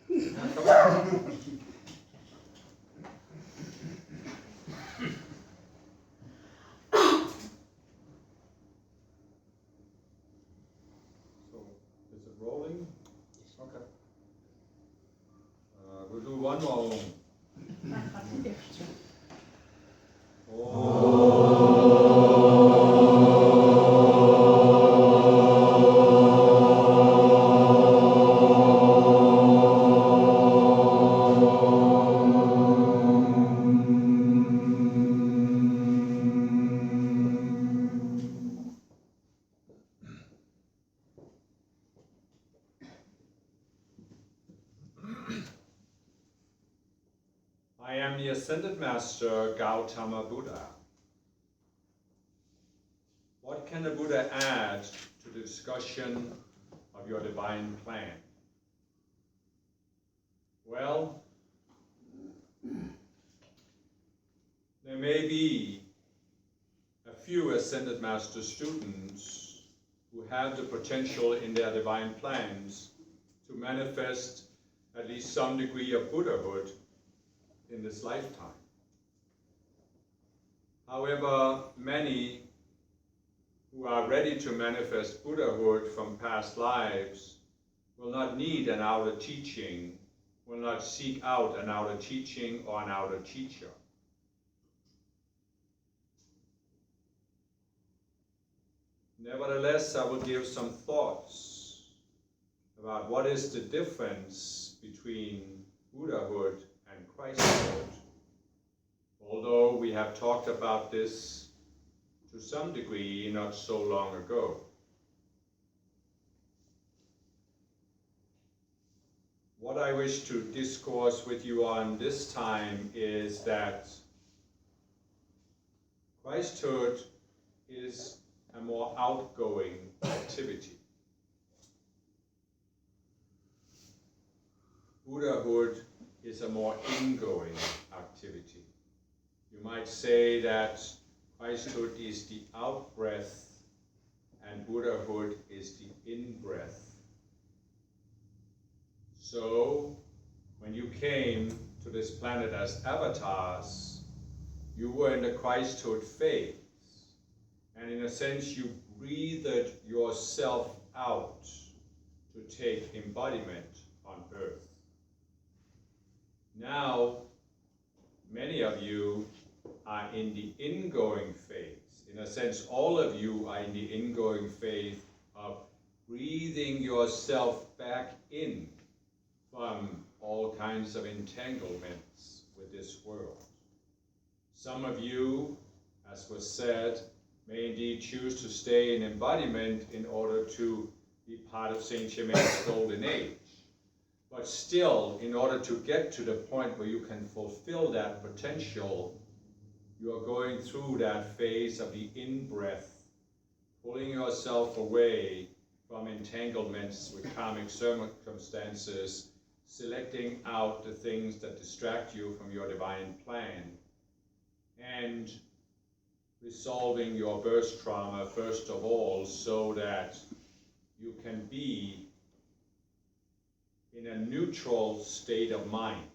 Come on. So, is it rolling? Okay. We'll do one more. I am the Ascended Master Gautama Buddha. What can the Buddha add to the discussion of your divine plan? Well, there may be a few Ascended Master students who have the potential in their divine plans to manifest at least some degree of Buddhahood in this lifetime. However, many who are ready to manifest Buddhahood from past lives will not need an outer teaching, will not seek out an outer teaching or an outer teacher. Nevertheless, I will give some thoughts about what is the difference between Buddhahood and Christhood. Although we have talked about this to some degree not so long ago. What I wish to discourse with you on this time is that Christhood is a more outgoing activity. Buddhahood is a more ingoing activity. You might say that Christhood is the out-breath and Buddhahood is the in-breath. So, when you came to this planet as avatars, you were in the Christhood phase. And in a sense, you breathed yourself out to take embodiment on earth. Now, many of you are in the ingoing phase. In a sense, all of you are in the ingoing phase of breathing yourself back in from all kinds of entanglements with this world. Some of you, as was said, may indeed choose to stay in embodiment in order to be part of Saint Germain's golden age. But still, in order to get to the point where you can fulfill that potential, you are going through that phase of the in-breath, pulling yourself away from entanglements with karmic circumstances, selecting out the things that distract you from your divine plan, and resolving your birth trauma first of all, so that you can be in a neutral state of mind.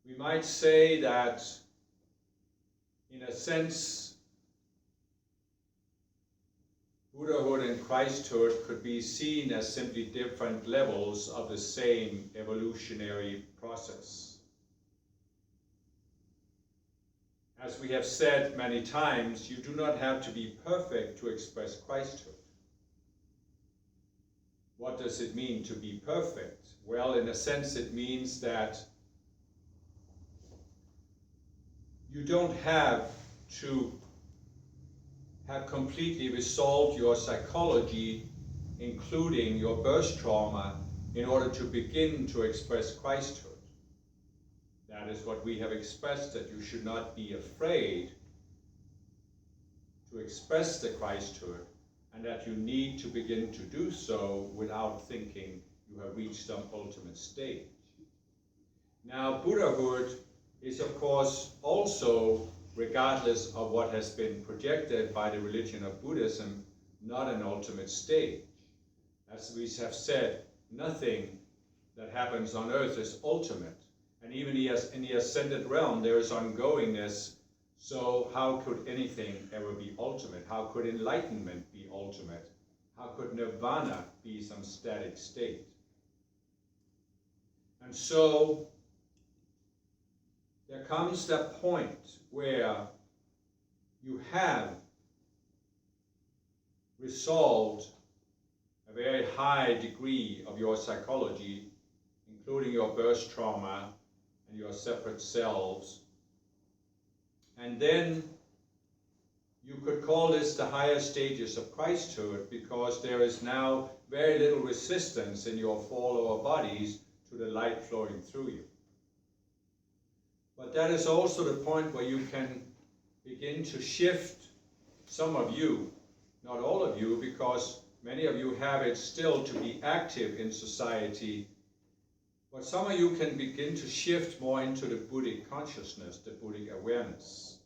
We might say that, in a sense, Buddhahood and Christhood could be seen as simply different levels of the same evolutionary process. As we have said many times, you do not have to be perfect to express Christhood. What does it mean to be perfect? Well, in a sense, it means that you don't have to have completely resolved your psychology, including your birth trauma, in order to begin to express Christhood. That is what we have expressed, that you should not be afraid to express the Christhood, and that you need to begin to do so without thinking you have reached some ultimate stage. Now, Buddhahood is, of course, also, regardless of what has been projected by the religion of Buddhism, not an ultimate stage. As we have said, nothing that happens on earth is ultimate. And even in the ascended realm, there is ongoingness. So how could anything ever be ultimate? How could enlightenment be ultimate? How could nirvana be some static state? And so there comes that point where you have resolved a very high degree of your psychology, including your birth trauma and your separate selves. And then you could call this the higher stages of Christhood, because there is now very little resistance in your four lower bodies to the light flowing through you. But that is also the point where you can begin to shift, some of you, not all of you, because many of you have it still to be active in society, but some of you can begin to shift more into the Buddhic consciousness, the Buddhic awareness.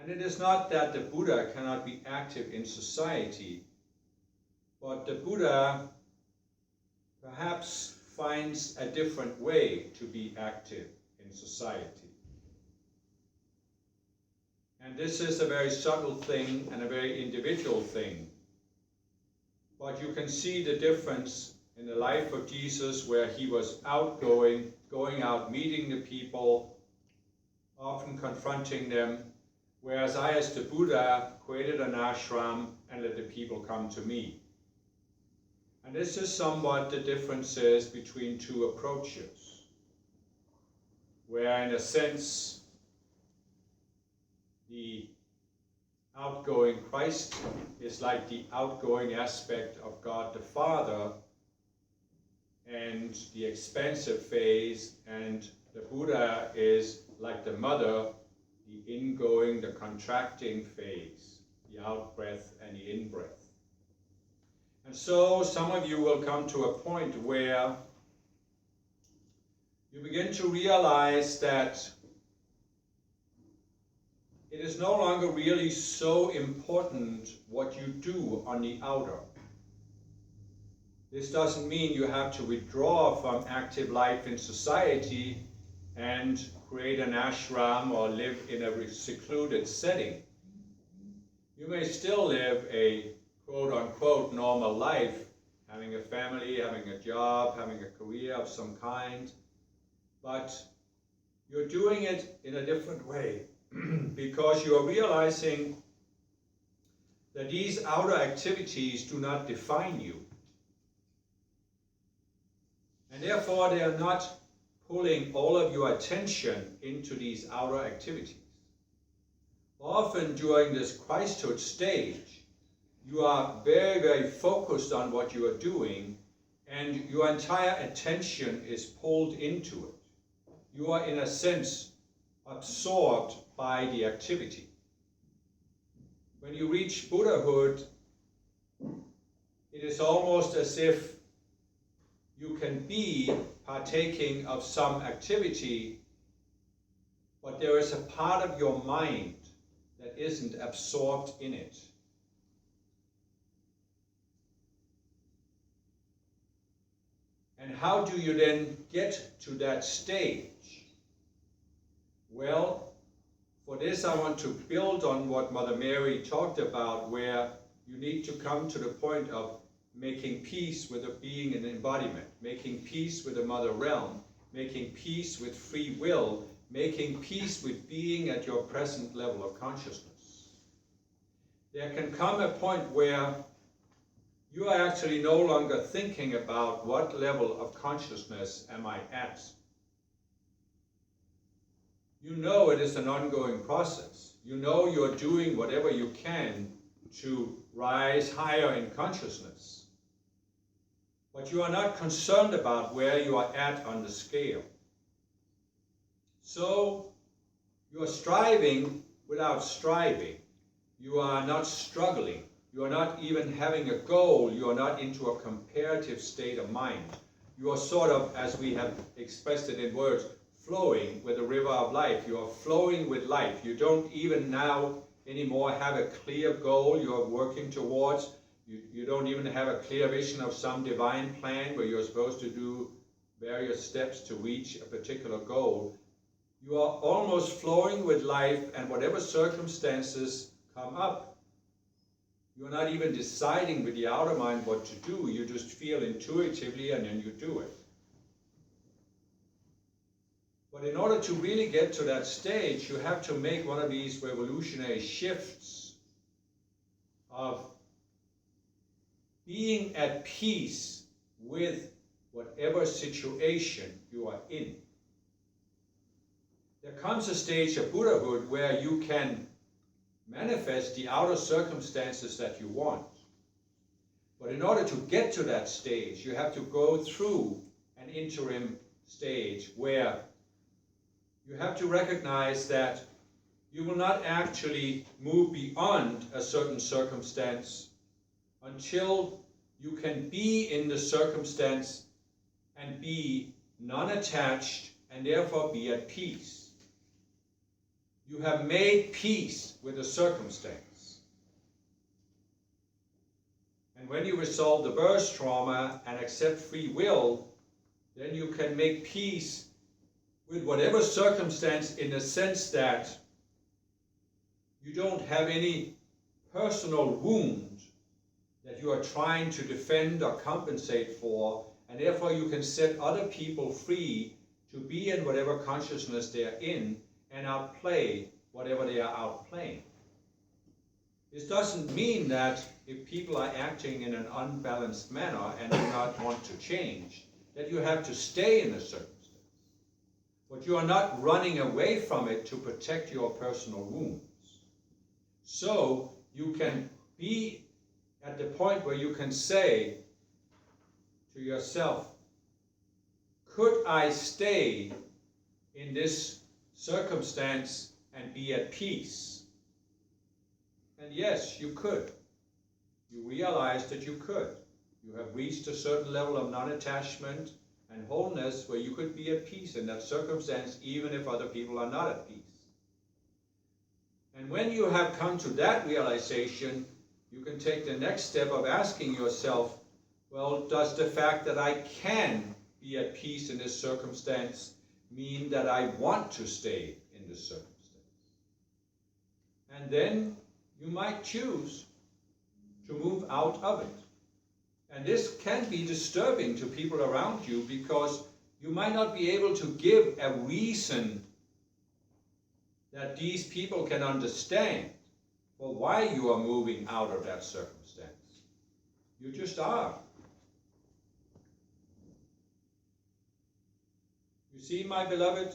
And it is not that the Buddha cannot be active in society, but the Buddha perhaps finds a different way to be active in society. And this is a very subtle thing and a very individual thing. But you can see the difference in the life of Jesus, where he was outgoing, going out, meeting the people, often confronting them, whereas I, as the Buddha, created an ashram and let the people come to me. And this is somewhat the differences between two approaches, where in a sense the outgoing Christ is like the outgoing aspect of God the Father, and the expansive phase, and the Buddha is like the mother, the ingoing, the contracting phase, the out-breath and the in-breath. And so some of you will come to a point where you begin to realize that it is no longer really so important what you do on the outer. This doesn't mean you have to withdraw from active life in society and create an ashram or live in a secluded setting. You may still live a quote-unquote normal life, having a family, having a job, having a career of some kind, but you're doing it in a different way because you are realizing that these outer activities do not define you. And therefore they are not pulling all of your attention into these outer activities. Often during this Christhood stage, you are very, very focused on what you are doing, and your entire attention is pulled into it. You are, in a sense, absorbed by the activity. When you reach Buddhahood, it is almost as if you can be partaking of some activity, but there is a part of your mind that isn't absorbed in it. And how do you then get to that stage? Well, for this I want to build on what Mother Mary talked about, where you need to come to the point of making peace with a being in embodiment, making peace with the mother realm, making peace with free will, making peace with being at your present level of consciousness. There can come a point where you are actually no longer thinking about what level of consciousness am I at. You know it is an ongoing process. You know you're doing whatever you can to rise higher in consciousness. But you are not concerned about where you are at on the scale. So you are striving without striving. You are not struggling. You are not even having a goal. You are not into a comparative state of mind. You are sort of, as we have expressed it in words, flowing with the river of life. You are flowing with life. You don't even now anymore have a clear goal you are working towards. You don't even have a clear vision of some divine plan where you're supposed to do various steps to reach a particular goal, you are almost flowing with life, and whatever circumstances come up, you're not even deciding with the outer mind what to do. You just feel intuitively and then you do it. But in order to really get to that stage, you have to make one of these revolutionary shifts of being at peace with whatever situation you are in. There comes a stage of Buddhahood where you can manifest the outer circumstances that you want. But in order to get to that stage, you have to go through an interim stage where you have to recognize that you will not actually move beyond a certain circumstance until you can be in the circumstance and be non-attached and therefore be at peace. You have made peace with the circumstance. And when you resolve the birth trauma and accept free will, then you can make peace with whatever circumstance, in the sense that you don't have any personal wound that you are trying to defend or compensate for, and therefore you can set other people free to be in whatever consciousness they are in and outplay whatever they are outplaying. This doesn't mean that if people are acting in an unbalanced manner and do not want to change, that you have to stay in a circumstance. But you are not running away from it to protect your personal wounds. So you can be at the point where you can say to yourself, could I stay in this circumstance and be at peace? And yes, you could. You realize that you could. You have reached a certain level of non-attachment and wholeness where you could be at peace in that circumstance, even if other people are not at peace. And when you have come to that realization, you can take the next step of asking yourself, well, does the fact that I can be at peace in this circumstance mean that I want to stay in this circumstance? And then you might choose to move out of it. And this can be disturbing to people around you, because you might not be able to give a reason that these people can understand for why you are moving out of that circumstance. You just are. You see, my beloved,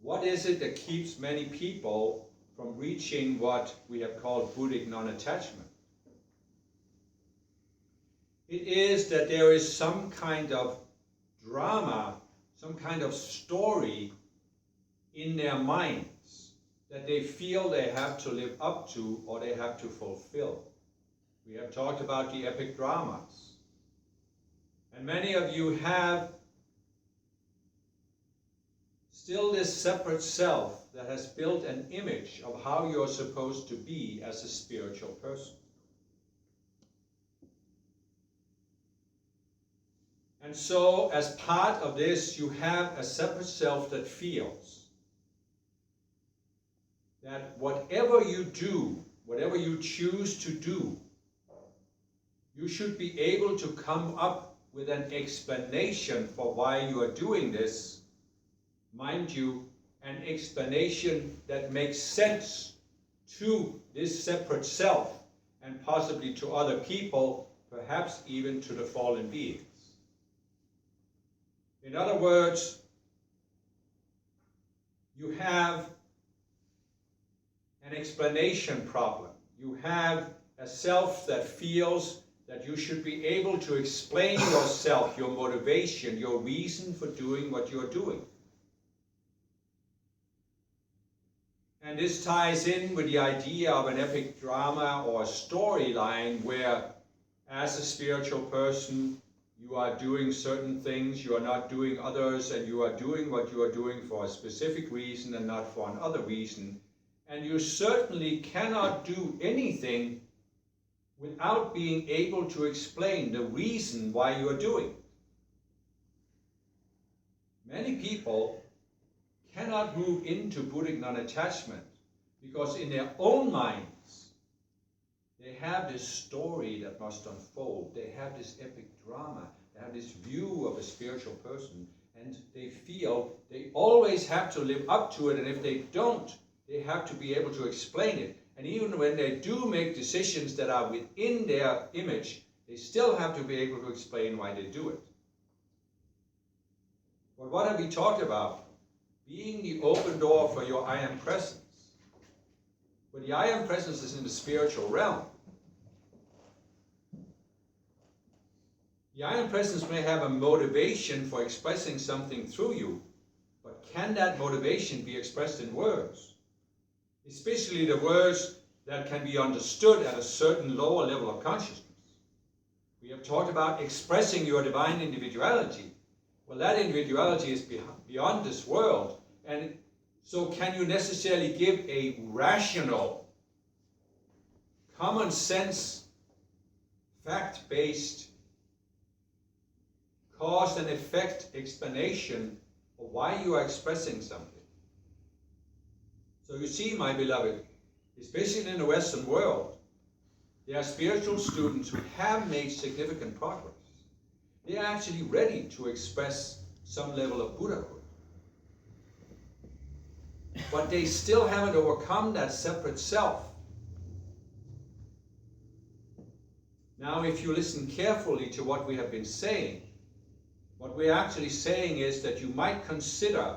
what is it that keeps many people from reaching what we have called Buddhic non-attachment? It is that there is some kind of drama, some kind of story in their minds that they feel they have to live up to or they have to fulfill. We have talked about the epic dramas. And many of you have still this separate self that has built an image of how you're supposed to be as a spiritual person. And so, as part of this, you have a separate self that feels that whatever you do, whatever you choose to do, you should be able to come up with an explanation for why you are doing this. Mind you, an explanation that makes sense to this separate self and possibly to other people, perhaps even to the fallen beings. In other words, you have an explanation problem. You have a self that feels that you should be able to explain yourself, your motivation, your reason for doing what you're doing. And this ties in with the idea of an epic drama or a storyline where, as a spiritual person, you are doing certain things, you are not doing others, and you are doing what you are doing for a specific reason and not for another reason. And you certainly cannot do anything without being able to explain the reason why you are doing it. Many people cannot move into Buddhic non-attachment because in their own minds, they have this story that must unfold. They have this epic drama. They have this view of a spiritual person, and they feel they always have to live up to it, and if they don't, they have to be able to explain it. And even when they do make decisions that are within their image, they still have to be able to explain why they do it. But what have we talked about? Being the open door for your I Am Presence. But the I Am Presence is in the spiritual realm. The I Am Presence may have a motivation for expressing something through you, but can that motivation be expressed in words? Especially the words that can be understood at a certain lower level of consciousness. We have talked about expressing your divine individuality. Well, that individuality is beyond this world, and so can you necessarily give a rational, common sense, fact-based, cause and effect explanation of why you are expressing something? So you see, my beloved, especially in the Western world, there are spiritual students who have made significant progress. They are actually ready to express some level of Buddhahood. But they still haven't overcome that separate self. Now, if you listen carefully to what we have been saying, what we're actually saying is that you might consider